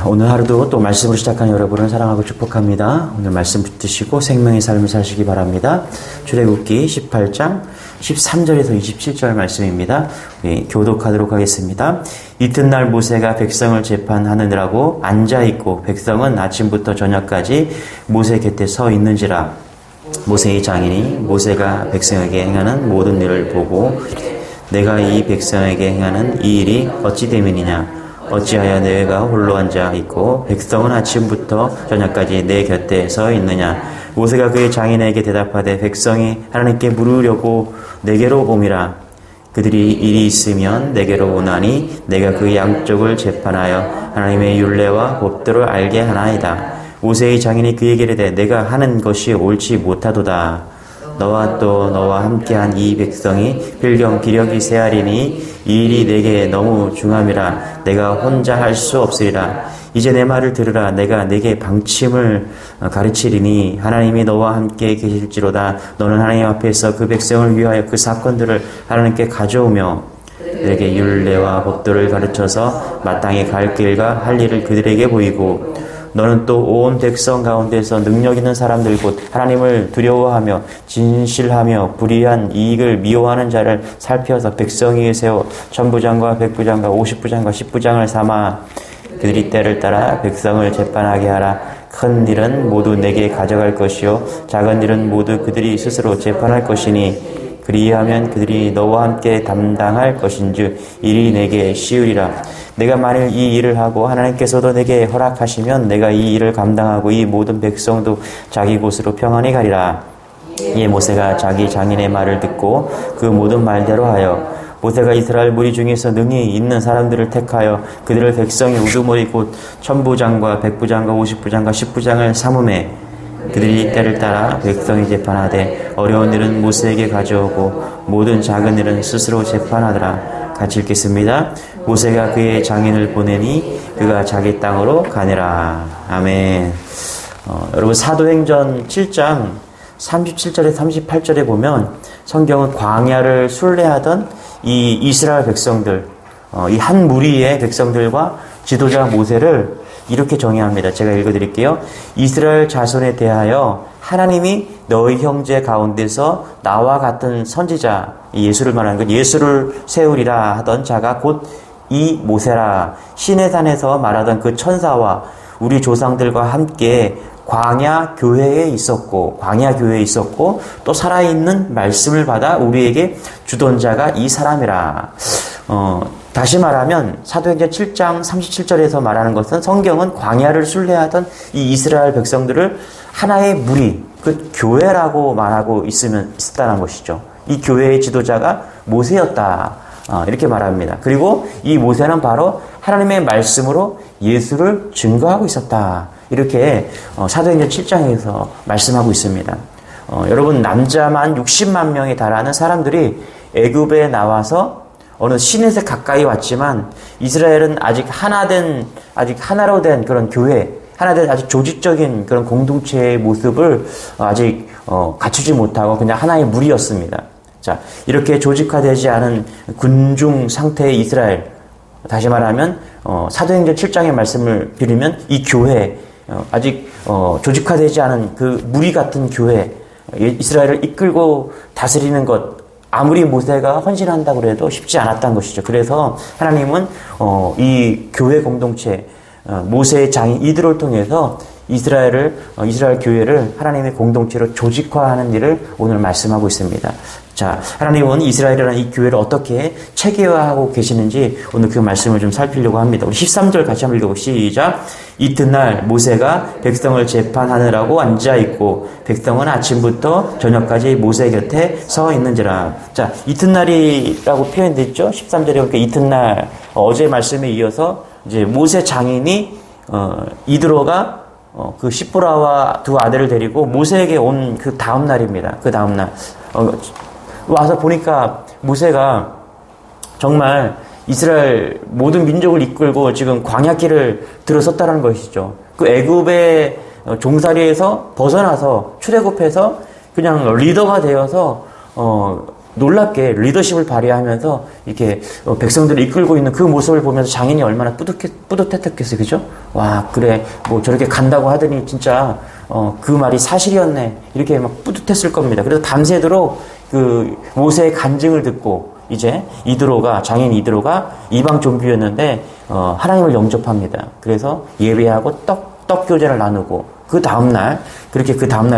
오늘 하루도 또 말씀으로 시작하는 여러분을 사랑하고 축복합니다. 오늘 말씀 붙드시고 생명의 삶을 사시기 바랍니다. 출애굽기 18장 13절에서 27절 말씀입니다. 우리 교독하도록 하겠습니다. 이튿날 모세가 백성을 재판하느라고 앉아있고 백성은 아침부터 저녁까지 모세 곁에 서 있는지라. 모세의 장인이 모세가 백성에게 행하는 모든 일을 보고 내가 이 백성에게 행하는 이 일이 어찌 됨이니냐. 어찌하여 내가 홀로 앉아 있고 백성은 아침부터 저녁까지 내 곁에 서 있느냐. 모세가 그의 장인에게 대답하되 백성이 하나님께 물으려고 내게로 옴이라. 그들이 일이 있으면 내게로 오나니 내가 그 양쪽을 재판하여 하나님의 율례와 법도를 알게 하나이다. 모세의 장인이 그에게 이르되 내가 하는 것이 옳지 못하도다. 너와 또 너와 함께한 이 백성이 필경 기력이 세하리니 이 일이 내게 너무 중함이라. 내가 혼자 할 수 없으리라. 이제 내 말을 들으라. 내가 내게 방침을 가르치리니 하나님이 너와 함께 계실지로다. 너는 하나님 앞에서 그 백성을 위하여 그 사건들을 하나님께 가져오며 그들에게 율례와 법도를 가르쳐서 마땅히 갈 길과 할 일을 그들에게 보이고 너는 또 온 백성 가운데서 능력 있는 사람들 곧 하나님을 두려워하며 진실하며 불의한 이익을 미워하는 자를 살펴서 백성 위에 세워 천부장과 백부장과 50부장과 10부장을 삼아 그들이 때를 따라 백성을 재판하게 하라. 큰 일은 모두 내게 가져갈 것이요 작은 일은 모두 그들이 스스로 재판할 것이니 그리하면 그들이 너와 함께 담당할 것인즉 일이 내게 쉬우리라. 내가 만일 이 일을 하고 하나님께서도 내게 허락하시면 내가 이 일을 감당하고 이 모든 백성도 자기 곳으로 평안히 가리라. 이에 모세가 자기 장인의 말을 듣고 그 모든 말대로 하여 모세가 이스라엘 무리 중에서 능히 있는 사람들을 택하여 그들을 백성의 우두머리 곧 천부장과 백부장과 50부장과 10부장을 삼음해 그들이 때를 따라 백성이 재판하되 어려운 일은 모세에게 가져오고 모든 작은 일은 스스로 재판하더라. 같이 읽겠습니다. 모세가 그의 장인을 보내니 그가 자기 땅으로 가니라. 아멘. 여러분 사도행전 7장 37절에 38절에 보면 성경은 광야를 순례하던 이 이스라엘 백성들, 이 한 무리의 백성들과 지도자 모세를 이렇게 정의합니다. 제가 읽어드릴게요. 이스라엘 자손에 대하여 하나님이 너희 형제 가운데서 나와 같은 선지자, 예수를 말하는 것, 예수를 세우리라 하던 자가 곧 이 모세라. 시내산에서 말하던 그 천사와 우리 조상들과 함께 광야 교회에 있었고 또 살아있는 말씀을 받아 우리에게 주던 자가 이 사람이라. 다시 말하면 사도행전 7장 37절에서 말하는 것은 성경은 광야를 순례하던 이 이스라엘 백성들을 하나의 무리, 그 교회라고 말하고 있었다는 것이죠. 이 교회의 지도자가 모세였다. 이렇게 말합니다. 그리고 이 모세는 바로 하나님의 말씀으로 예수를 증거하고 있었다. 이렇게 사도행전 7장에서 말씀하고 있습니다. 여러분 남자만 60만 명에 달하는 사람들이 애굽에 나와서 어느 시내에 가까이 왔지만 이스라엘은 아직 하나로 된 그런 교회, 하나된 아직 조직적인 그런 공동체의 모습을 아직 갖추지 못하고 그냥 하나의 무리였습니다. 자, 이렇게 조직화되지 않은 군중 상태의 이스라엘, 다시 말하면 사도행전 7장의 말씀을 빌리면 이 교회, 아직 조직화되지 않은 그 무리 같은 교회, 이스라엘을 이끌고 다스리는 것, 아무리 모세가 헌신한다고 해도 쉽지 않았다는 것이죠. 그래서 하나님은 이 교회 공동체, 모세의 장인 이들을 통해서 이스라엘 교회를 하나님의 공동체로 조직화하는 일을 오늘 말씀하고 있습니다. 자, 하나님은 이스라엘이라는 이 교회를 어떻게 체계화하고 계시는지 오늘 그 말씀을 좀 살피려고 합니다. 우리 13절 같이 한번 읽어보시죠. 시작. 이튿날 모세가 백성을 재판하느라고 앉아있고 백성은 아침부터 저녁까지 모세 곁에 서 있는지라. 자, 이튿날이라고 표현되어 있죠. 13절에 보니까 이튿날, 어제 말씀에 이어서 이제 모세 장인이 이드로가 그 시프라와 두 아들을 데리고 모세에게 온 그 다음 날입니다. 그 다음 날 와서 보니까 모세가 정말 이스라엘 모든 민족을 이끌고 지금 광야길을 들어섰다는 것이죠. 그 애굽의 종살이에서 벗어나서 출애굽해서 그냥 리더가 되어서 놀랍게 리더십을 발휘하면서 이렇게 백성들을 이끌고 있는 그 모습을 보면서 장인이 얼마나 뿌듯했겠어요. 그죠? 와, 그래. 뭐 저렇게 간다고 하더니 진짜 그 말이 사실이었네. 이렇게 막 뿌듯했을 겁니다. 그래서 밤새도록 그 모세의 간증을 듣고 이제 장인 이드로가 이방 좀비였는데 하나님을 영접합니다. 그래서 예배하고 떡 교제를 나누고 그 다음날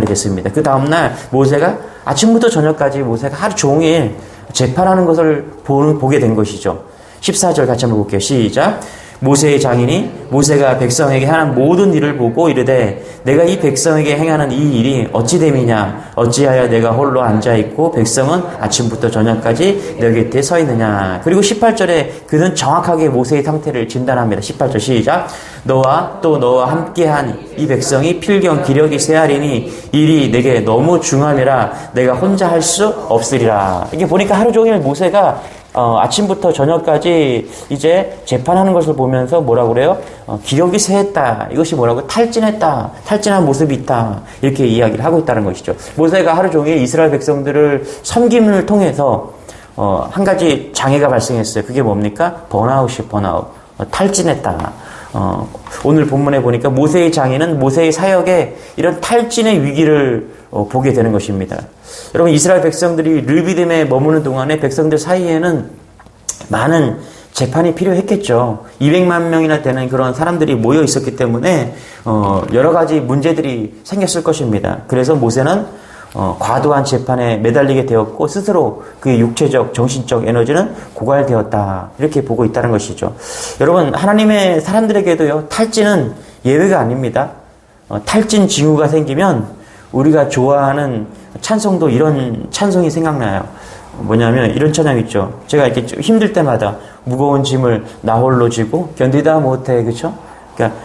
됐습니다. 그 다음날 모세가 아침부터 저녁까지 모세가 하루 종일 재판하는 것을 보게 된 것이죠. 14절 같이 한번 볼게요. 시작. 모세의 장인이 모세가 백성에게 하는 모든 일을 보고 이르되 내가 이 백성에게 행하는 이 일이 어찌 됨이냐 어찌하여 내가 홀로 앉아있고 백성은 아침부터 저녁까지 내 곁에 서 있느냐. 그리고 18절에 그는 정확하게 모세의 상태를 진단합니다. 18절 시작. 너와 함께한 이 백성이 필경 기력이 쇠하리니 일이 내게 너무 중함이라 내가 혼자 할 수 없으리라. 이게 보니까 하루 종일 모세가 아침부터 저녁까지 이제 재판하는 것을 보면서 뭐라고 그래요? 기력이 쇠했다. 이것이 뭐라고? 탈진한 모습이 있다. 이렇게 이야기를 하고 있다는 것이죠. 모세가 하루 종일 이스라엘 백성들을 섬김을 통해서 한 가지 장애가 발생했어요. 그게 뭡니까? 번아웃. 탈진했다. 오늘 본문에 보니까 모세의 장애는 모세의 사역에 이런 탈진의 위기를 보게 되는 것입니다. 여러분, 이스라엘 백성들이 르비딤에 머무는 동안에 백성들 사이에는 많은 재판이 필요했겠죠. 200만 명이나 되는 그런 사람들이 모여 있었기 때문에 여러 가지 문제들이 생겼을 것입니다. 그래서 모세는 과도한 재판에 매달리게 되었고 스스로 그의 육체적, 정신적 에너지는 고갈되었다. 이렇게 보고 있다는 것이죠. 여러분, 하나님의 사람들에게도요, 탈진은 예외가 아닙니다. 탈진 징후가 생기면 우리가 좋아하는 찬송도 이런 찬송이 생각나요. 뭐냐면 이런 찬양 있죠. 제가 이렇게 좀 힘들 때마다 무거운 짐을 나 홀로 지고 견디다 못해. 그렇죠? 그러니까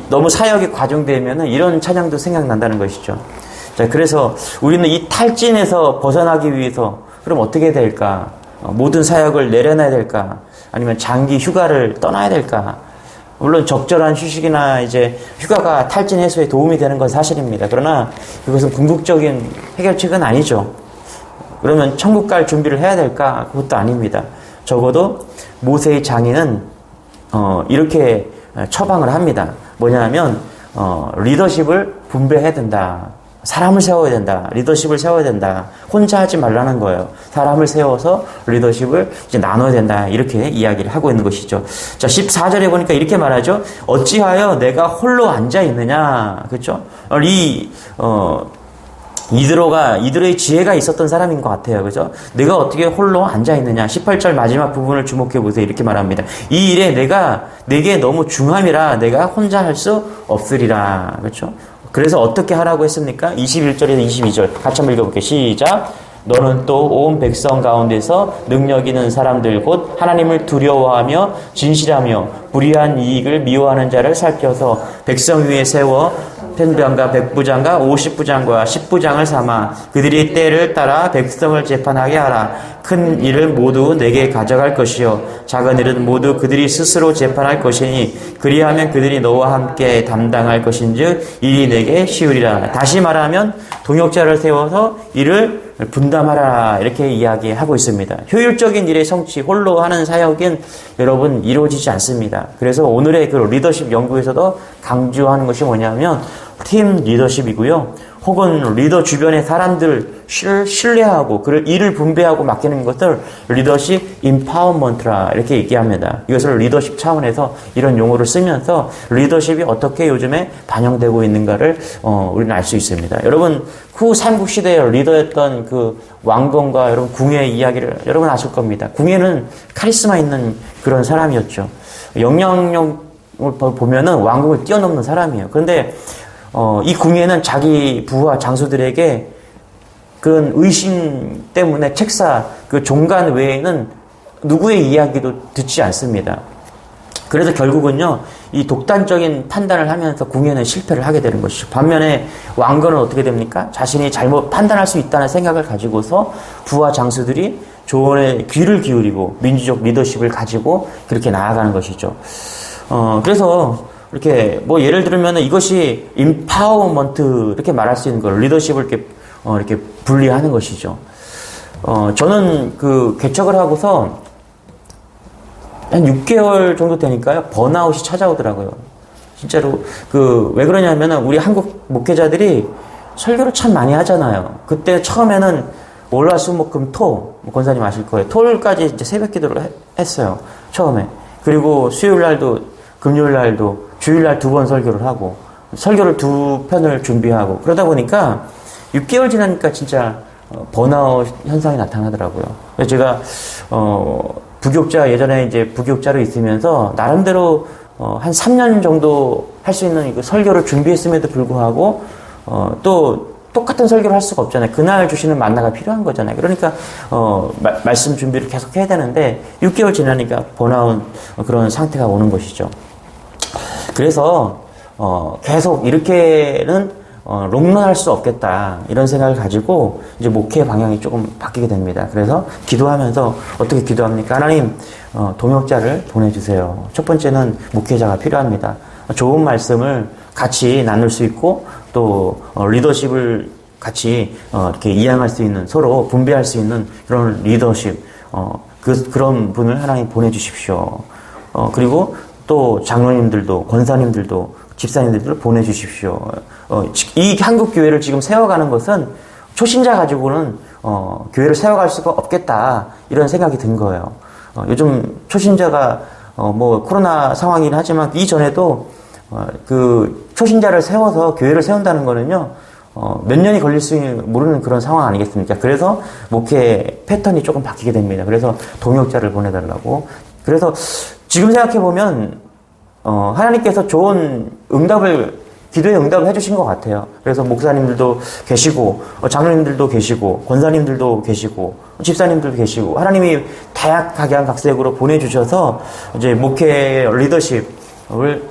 너무 사역이 과중되면은 이런 찬양도 생각난다는 것이죠. 자, 그래서 우리는 이 탈진에서 벗어나기 위해서 그럼 어떻게 될까? 모든 사역을 내려놔야 될까? 아니면 장기 휴가를 떠나야 될까? 물론 적절한 휴식이나 이제 휴가가 탈진 해소에 도움이 되는 건 사실입니다. 그러나 그것은 궁극적인 해결책은 아니죠. 그러면 천국 갈 준비를 해야 될까? 그것도 아닙니다. 적어도 모세의 장인은 이렇게 처방을 합니다. 뭐냐면 리더십을 분배해야 된다. 사람을 세워야 된다. 리더십을 세워야 된다. 혼자 하지 말라는 거예요. 사람을 세워서 리더십을 이제 나눠야 된다. 이렇게 이야기를 하고 있는 것이죠. 자, 14절에 보니까 이렇게 말하죠. 어찌하여 내가 홀로 앉아 있느냐. 그렇죠? 이드로의 지혜가 있었던 사람인 것 같아요. 그죠? 내가 어떻게 홀로 앉아 있느냐. 18절 마지막 부분을 주목해 보세요. 이렇게 말합니다. 이 일에 내게 너무 중함이라 내가 혼자 할 수 없으리라. 그렇죠? 그래서 어떻게 하라고 했습니까? 21절에서 22절 같이 한번 읽어볼게요. 시작. 너는 또 온 백성 가운데서 능력 있는 사람들 곧 하나님을 두려워하며 진실하며 불의한 이익을 미워하는 자를 살펴서 백성 위에 세워 편부장과 백부장과 50부장과 10부장을 삼아 그들이 때를 따라 백성을 재판하게 하라. 큰 일을 모두 내게 가져갈 것이요 작은 일은 모두 그들이 스스로 재판할 것이니 그리하면 그들이 너와 함께 담당할 것인즉 일이 내게 쉬우리라. 다시 말하면 동역자를 세워서 일을 분담하라. 이렇게 이야기하고 있습니다. 효율적인 일의 성취, 홀로 하는 사역은 여러분 이루어지지 않습니다. 그래서 오늘의 그 리더십 연구에서도 강조하는 것이 뭐냐면 팀 리더십이고요. 혹은 리더 주변의 사람들을 신뢰하고 그를 일을 분배하고 맡기는 것을 리더십 임파워먼트라 이렇게 얘기합니다. 이것을 리더십 차원에서 이런 용어를 쓰면서 리더십이 어떻게 요즘에 반영되고 있는가를 우리는 알 수 있습니다. 여러분 후 삼국시대의 리더였던 그 왕건과 여러분 궁의 이야기를 여러분 아실 겁니다. 궁예는 카리스마 있는 그런 사람이었죠. 영향력을 보면은 왕궁을 뛰어넘는 사람이에요. 그런데 이 궁예는 자기 부하 장수들에게 그런 의심 때문에 책사 그 종간 외에는 누구의 이야기도 듣지 않습니다. 그래서 결국은요, 이 독단적인 판단을 하면서 궁예는 실패를 하게 되는 것이죠. 반면에 왕건은 어떻게 됩니까? 자신이 잘못 판단할 수 있다는 생각을 가지고서 부하 장수들이 조언에 귀를 기울이고 민주적 리더십을 가지고 그렇게 나아가는 것이죠. 그래서 이렇게 뭐 예를 들면 이것이 임파워먼트 이렇게 말할 수 있는 걸 리더십을 이렇게 이렇게 분리하는 것이죠. 저는 그 개척을 하고서 한 6개월 정도 되니까요, 번아웃이 찾아오더라고요. 진짜로, 왜 그러냐면은, 우리 한국 목회자들이 설교를 참 많이 하잖아요. 그때 처음에는 월, 화, 수, 목, 금, 토, 권사님 아실 거예요. 토요일까지 이제 새벽 기도를 했어요. 처음에. 그리고 수요일 날도, 금요일 날도, 주일 날 2번 설교를 하고, 설교를 2편을 준비하고, 그러다 보니까 6개월 지나니까 진짜 번아웃 현상이 나타나더라고요. 그래서 제가, 예전에 이제 부교육자로 있으면서, 나름대로, 한 3년 정도 할 수 있는 그 설교를 준비했음에도 불구하고, 또 똑같은 설교를 할 수가 없잖아요. 그날 주시는 만나가 필요한 거잖아요. 그러니까 말씀 준비를 계속 해야 되는데 6개월 지나니까 번아웃 그런 상태가 오는 것이죠. 그래서 계속 이렇게는 롱런할 수 없겠다 이런 생각을 가지고 이제 목회 방향이 조금 바뀌게 됩니다. 그래서 기도하면서 어떻게 기도합니까? 하나님, 동역자를 보내주세요. 첫 번째는 목회자가 필요합니다. 좋은 말씀을 같이 나눌 수 있고 또 리더십을 같이 이렇게 이양할 수 있는, 서로 분배할 수 있는 그런 리더십, 그런 분을 하나님 보내주십시오. 그리고 또 장로님들도, 권사님들도, 집사님들도 보내주십시오. 이 한국 교회를 지금 세워가는 것은 초신자 가지고는 교회를 세워갈 수가 없겠다 이런 생각이 든 거예요. 요즘 초신자가 코로나 상황이긴 하지만 이전에도 그 초신자를 세워서 교회를 세운다는 거는요, 몇 년이 걸릴 수 모르는 그런 상황 아니겠습니까? 그래서 목회 패턴이 조금 바뀌게 됩니다. 그래서 동역자를 보내달라고. 그래서 지금 생각해보면, 하나님께서 좋은 기도의 응답을 해주신 것 같아요. 그래서 목사님들도 계시고, 장로님들도 계시고, 권사님들도 계시고, 집사님들도 계시고, 하나님이 각양각색으로 보내주셔서, 이제 목회 리더십을,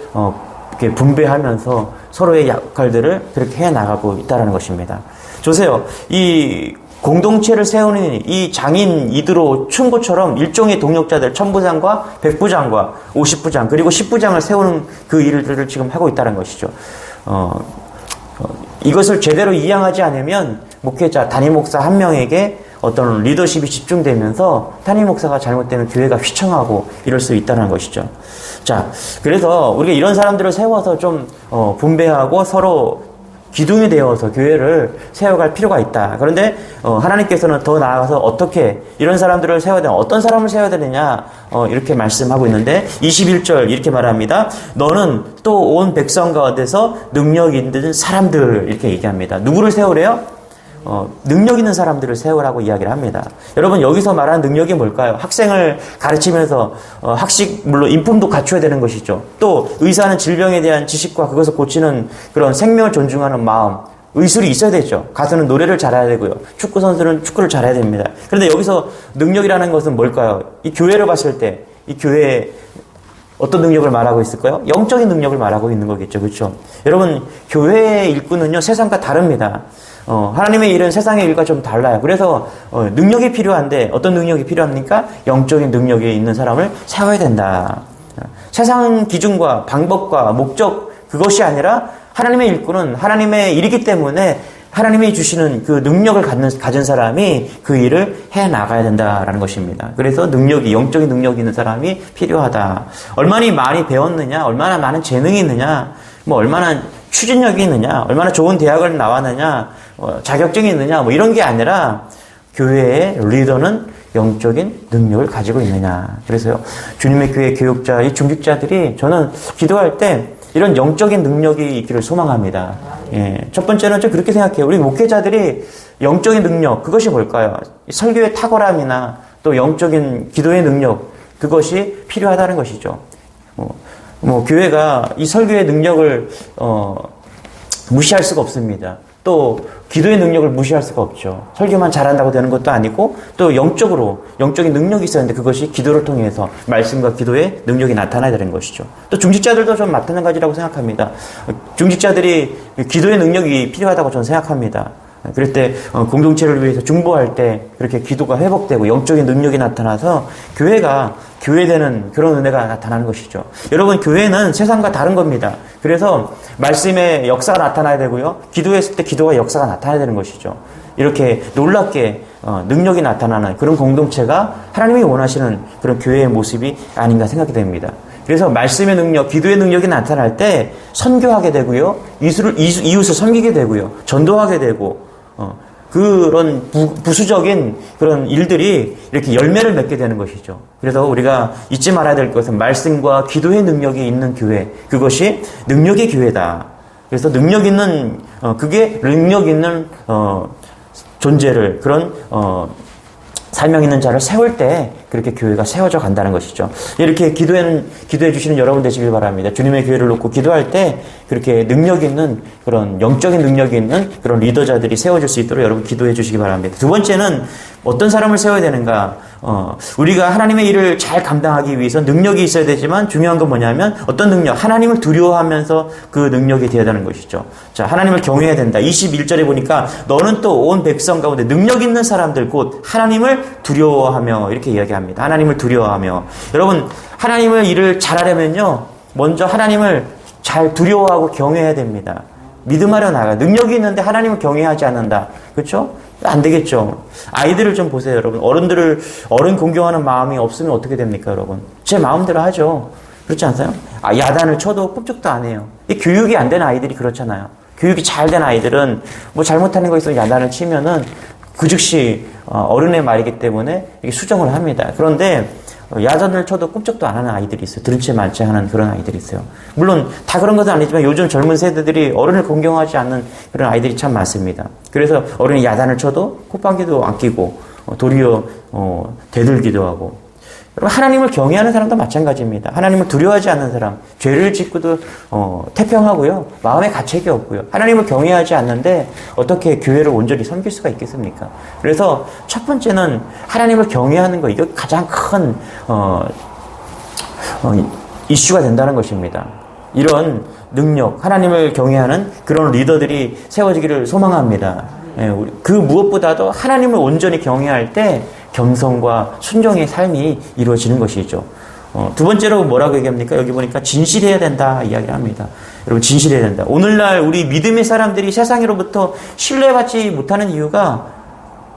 이렇게 분배하면서 서로의 역할들을 그렇게 해 나가고 있다는 것입니다. 보세요. 이 공동체를 세우는 이 장인 이드로 충고처럼 일종의 동역자들, 천부장과 백부장과 50부장 그리고 10부장을 세우는 그 일들을 지금 하고 있다는 것이죠. 이것을 제대로 이양하지 않으면 목회자, 담임 목사 한 명에게 어떤 리더십이 집중되면서 담임 목사가 잘못되면 교회가 휘청하고 이럴 수 있다는 것이죠. 자, 그래서 우리가 이런 사람들을 세워서 좀 분배하고 서로 기둥이 되어서 교회를 세워갈 필요가 있다. 그런데 하나님께서는 더 나아가서 어떻게 이런 사람들을 세워야 되냐, 어떤 사람을 세워야 되느냐 이렇게 말씀하고 있는데 21절 이렇게 말합니다. 너는 또 온 백성 가운데서 능력 있는 사람들 이렇게 얘기합니다. 누구를 세우래요? 능력 있는 사람들을 세우라고 이야기를 합니다. 여러분, 여기서 말하는 능력이 뭘까요? 학생을 가르치면서 물론 인품도 갖춰야 되는 것이죠. 또 의사는 질병에 대한 지식과 그것을 고치는 그런 생명을 존중하는 마음, 의술이 있어야 되죠. 가수는 노래를 잘해야 되고요. 축구 선수는 축구를 잘해야 됩니다. 그런데 여기서 능력이라는 것은 뭘까요? 이 교회를 봤을 때 이 교회에 어떤 능력을 말하고 있을까요? 영적인 능력을 말하고 있는 거겠죠. 그렇죠? 여러분, 교회의 일꾼은요, 세상과 다릅니다. 하나님의 일은 세상의 일과 좀 달라요. 그래서 능력이 필요한데 어떤 능력이 필요합니까? 영적인 능력이 있는 사람을 세워야 된다. 세상 기준과 방법과 목적 그것이 아니라 하나님의 일꾼은 하나님의 일이기 때문에 하나님이 주시는 그 능력을 가진 사람이 그 일을 해나가야 된다라는 것입니다. 그래서 영적인 능력이 있는 사람이 필요하다. 얼마나 많이 배웠느냐, 얼마나 많은 재능이 있느냐, 얼마나 추진력이 있느냐, 얼마나 좋은 대학을 나왔느냐, 자격증이 있느냐, 이런 게 아니라 교회의 리더는 영적인 능력을 가지고 있느냐. 그래서요, 주님의 교회 교육자, 이 중직자들이 저는 기도할 때 이런 영적인 능력이 있기를 소망합니다. 예. 첫 번째는 좀 그렇게 생각해요. 우리 목회자들이 영적인 능력, 그것이 뭘까요? 설교의 탁월함이나 또 영적인 기도의 능력, 그것이 필요하다는 것이죠. 교회가 이 설교의 능력을, 무시할 수가 없습니다. 또, 기도의 능력을 무시할 수가 없죠. 설교만 잘한다고 되는 것도 아니고, 또 영적인 능력이 있었는데 그것이 기도를 통해서 말씀과 기도의 능력이 나타나야 되는 것이죠. 또 중직자들도 좀 마찬가지라고 생각합니다. 중직자들이 기도의 능력이 필요하다고 저는 생각합니다. 그럴 때 공동체를 위해서 중보할 때 그렇게 기도가 회복되고 영적인 능력이 나타나서 교회가 교회되는 그런 은혜가 나타나는 것이죠. 여러분, 교회는 세상과 다른 겁니다. 그래서 말씀의 역사가 나타나야 되고요. 기도했을 때 기도와 역사가 나타나야 되는 것이죠. 이렇게 놀랍게 능력이 나타나는 그런 공동체가 하나님이 원하시는 그런 교회의 모습이 아닌가 생각이 됩니다. 그래서 말씀의 능력, 기도의 능력이 나타날 때 선교하게 되고요. 이웃을 섬기게 되고요. 전도하게 되고 그런 부수적인 그런 일들이 이렇게 열매를 맺게 되는 것이죠. 그래서 우리가 잊지 말아야 될 것은 말씀과 기도의 능력이 있는 교회, 그것이 능력의 교회다. 그래서 능력 있는 그게 능력 있는 존재를 그런 사명 있는 자를 세울 때 그렇게 교회가 세워져 간다는 것이죠. 이렇게 기도해 주시는 여러분 되시길 바랍니다. 주님의 교회를 놓고 기도할 때 그렇게 능력 있는 그런 영적인 능력이 있는 그런 리더자들이 세워질 수 있도록 여러분 기도해 주시기 바랍니다. 두 번째는 어떤 사람을 세워야 되는가? 우리가 하나님의 일을 잘 감당하기 위해서 능력이 있어야 되지만 중요한 건 뭐냐면 어떤 능력? 하나님을 두려워하면서 그 능력이 되어야 하는 것이죠. 자, 하나님을 경외해야 된다. 21절에 보니까 너는 또 온 백성 가운데 능력 있는 사람들 곧 하나님을 두려워하며 이렇게 이야기합니다. 하나님을 두려워하며. 여러분, 하나님의 일을 잘하려면요. 먼저 하나님을 잘 두려워하고 경외해야 됩니다. 믿음하려 나가. 능력이 있는데 하나님을 경외하지 않는다. 그렇죠? 안 되겠죠. 아이들을 좀 보세요, 여러분. 어른 공경하는 마음이 없으면 어떻게 됩니까, 여러분? 제 마음대로 하죠. 그렇지 않아요? 야단을 쳐도 꿈쩍도 안 해요. 이 교육이 안 된 아이들이 그렇잖아요. 교육이 잘 된 아이들은 뭐 잘못하는 거 있으면 야단을 치면은 그 즉시 어른의 말이기 때문에 이게 수정을 합니다. 그런데 야단을 쳐도 꿈쩍도 안 하는 아이들이 있어요. 들은 채 만채 하는 그런 아이들이 있어요. 물론 다 그런 것은 아니지만 요즘 젊은 세대들이 어른을 공경하지 않는 그런 아이들이 참 많습니다. 그래서 어른이 야단을 쳐도 콧방귀도 안 끼고 도리어 대들기도 하고. 여러분, 하나님을 경외하는 사람도 마찬가지입니다. 하나님을 두려워하지 않는 사람, 죄를 짓고도 태평하고요. 마음에 가책이 없고요. 하나님을 경외하지 않는데 어떻게 교회를 온전히 섬길 수가 있겠습니까? 그래서 첫 번째는 하나님을 경외하는 거, 이거 가장 큰 이슈가 된다는 것입니다. 이런 능력, 하나님을 경외하는 그런 리더들이 세워지기를 소망합니다. 그 무엇보다도 하나님을 온전히 경외할 때 겸손과 순종의 삶이 이루어지는 것이죠. 두 번째로 뭐라고 얘기합니까? 여기 보니까 진실해야 된다 이야기를 합니다. 여러분, 진실해야 된다. 오늘날 우리 믿음의 사람들이 세상으로부터 신뢰받지 못하는 이유가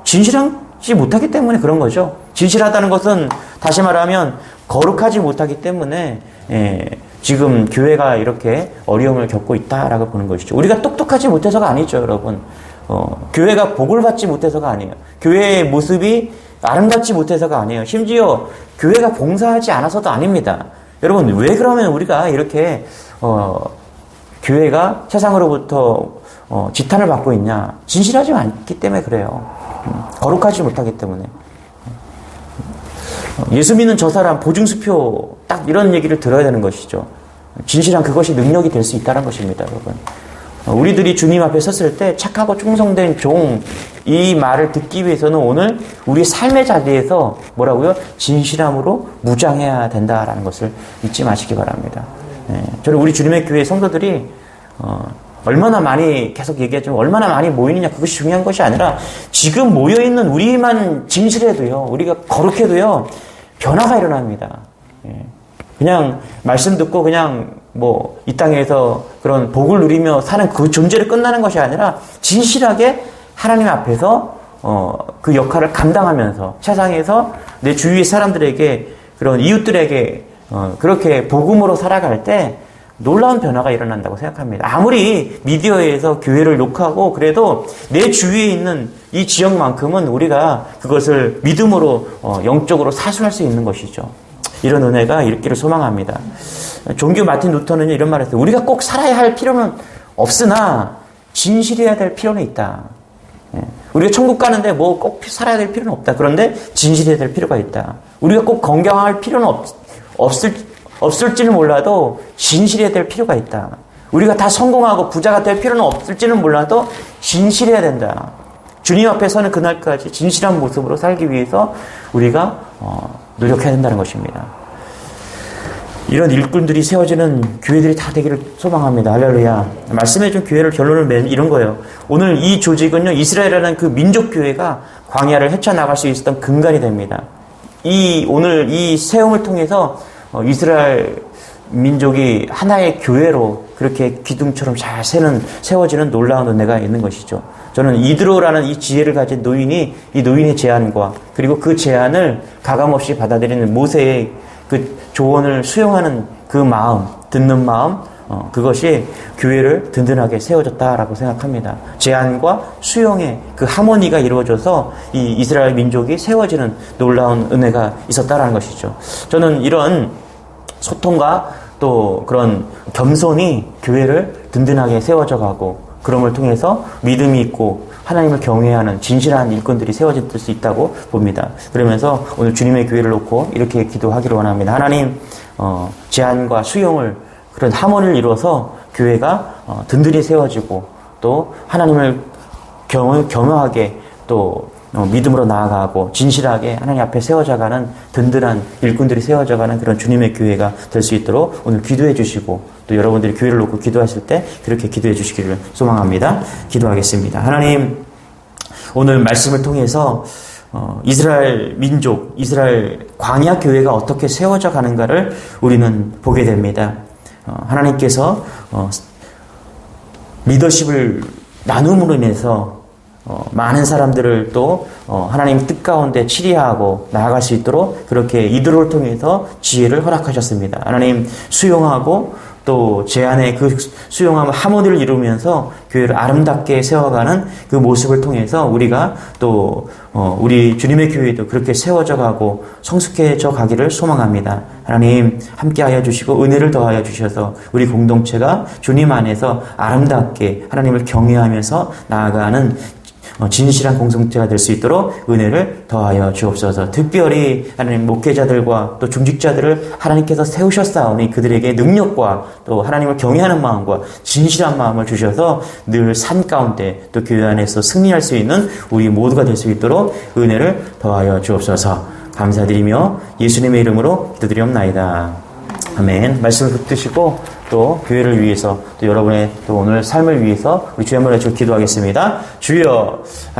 진실하지 못하기 때문에 그런 거죠. 진실하다는 것은 다시 말하면 거룩하지 못하기 때문에 지금 교회가 이렇게 어려움을 겪고 있다라고 보는 것이죠. 우리가 똑똑하지 못해서가 아니죠, 여러분. 교회가 복을 받지 못해서가 아니에요. 교회의 모습이 아름답지 못해서가 아니에요. 심지어 교회가 봉사하지 않아서도 아닙니다. 여러분, 왜 그러면 우리가 이렇게 교회가 세상으로부터 지탄을 받고 있냐? 진실하지 않기 때문에 그래요. 거룩하지 못하기 때문에. 예수 믿는 저 사람 보증수표 딱 이런 얘기를 들어야 되는 것이죠. 진실한 그것이 능력이 될 수 있다는 것입니다, 여러분. 우리들이 주님 앞에 섰을 때 착하고 충성된 종, 이 말을 듣기 위해서는 오늘 우리 삶의 자리에서 뭐라고요? 진실함으로 무장해야 된다라는 것을 잊지 마시기 바랍니다. 저는 우리 주님의 교회 성도들이 얼마나 많이 계속 얘기하지만 얼마나 많이 모이느냐, 그것이 중요한 것이 아니라 지금 모여있는 우리만 진실해도요, 우리가 거룩해도요, 변화가 일어납니다. 그냥 말씀 듣고 그냥 이 땅에서 그런 복을 누리며 사는 그 존재를 끝나는 것이 아니라 진실하게 하나님 앞에서 그 역할을 감당하면서 세상에서 내 주위의 사람들에게, 그런 이웃들에게 그렇게 복음으로 살아갈 때 놀라운 변화가 일어난다고 생각합니다. 아무리 미디어에서 교회를 욕하고 그래도 내 주위에 있는 이 지역만큼은 우리가 그것을 믿음으로 영적으로 사수할 수 있는 것이죠. 이런 은혜가 있기를 소망합니다. 종교 마틴 루터는 이런 말을 했어요. 우리가 꼭 살아야 할 필요는 없으나 진실해야 될 필요는 있다. 우리가 천국 가는데 꼭 살아야 될 필요는 없다. 그런데 진실해야 될 필요가 있다. 우리가 꼭 건강할 필요는 없을지는 몰라도 진실해야 될 필요가 있다. 우리가 다 성공하고 부자가 될 필요는 없을지는 몰라도 진실해야 된다. 주님 앞에 서는 그날까지 진실한 모습으로 살기 위해서 우리가 노력해야 된다는 것입니다. 이런 일꾼들이 세워지는 교회들이 다 되기를 소망합니다. 할렐루야. 말씀해준 교회를 결론을 이런 거예요. 오늘 이 조직은요, 이스라엘이라는 그 민족교회가 광야를 헤쳐나갈 수 있었던 근간이 됩니다. 오늘 이 세움을 통해서 이스라엘 민족이 하나의 교회로 그렇게 기둥처럼 잘 세워지는 놀라운 은혜가 있는 것이죠. 저는 이드로라는 이 지혜를 가진 노인이 이 노인의 제안과 그리고 그 제안을 가감없이 받아들이는 모세의 그 조언을 수용하는 그 마음, 듣는 마음, 그것이 교회를 든든하게 세워줬다라고 생각합니다. 제안과 수용의 그 하모니가 이루어져서 이 이스라엘 민족이 세워지는 놀라운 은혜가 있었다라는 것이죠. 저는 이런 소통과 또 그런 겸손이 교회를 든든하게 세워져 가고 그럼을 통해서 믿음이 있고 하나님을 경외하는 진실한 일꾼들이 세워질 수 있다고 봅니다. 그러면서 오늘 주님의 교회를 놓고 이렇게 기도하기를 원합니다. 하나님, 제안과 수용을 그런 하모니를 이루어서 교회가 든든히 세워지고 또 하나님을 겸허하게 또 믿음으로 나아가고 진실하게 하나님 앞에 세워져가는 든든한 일꾼들이 세워져가는 그런 주님의 교회가 될 수 있도록 오늘 기도해 주시고 또 여러분들이 교회를 놓고 기도하실 때 그렇게 기도해 주시기를 소망합니다. 기도하겠습니다. 하나님, 오늘 말씀을 통해서 이스라엘 민족, 이스라엘 광야 교회가 어떻게 세워져 가는가를 우리는 보게 됩니다. 하나님께서 리더십을 나눔으로 인해서 많은 사람들을 또 하나님 뜻 가운데 치리하고 나아갈 수 있도록 그렇게 이들을 통해서 지혜를 허락하셨습니다. 하나님, 수용하고 또 제안의 그 수용함 하모니를 이루면서 교회를 아름답게 세워가는 그 모습을 통해서 우리가 또 우리 주님의 교회도 그렇게 세워져 가고 성숙해져 가기를 소망합니다. 하나님, 함께하여 주시고 은혜를 더하여 주셔서 우리 공동체가 주님 안에서 아름답게 하나님을 경외하면서 나아가는 진실한 공동체가 될 수 있도록 은혜를 더하여 주옵소서. 특별히 하나님 목회자들과 또 중직자들을 하나님께서 세우셨사오니 그들에게 능력과 또 하나님을 경외하는 마음과 진실한 마음을 주셔서 늘 삶 가운데 또 교회 안에서 승리할 수 있는 우리 모두가 될 수 있도록 은혜를 더하여 주옵소서. 감사드리며 예수님의 이름으로 기도드리옵나이다. 아멘. 말씀을 붙드시고 또 교회를 위해서 또 여러분의 또 오늘 삶을 위해서 우리 주의 한번 해주고 기도하겠습니다. 주여.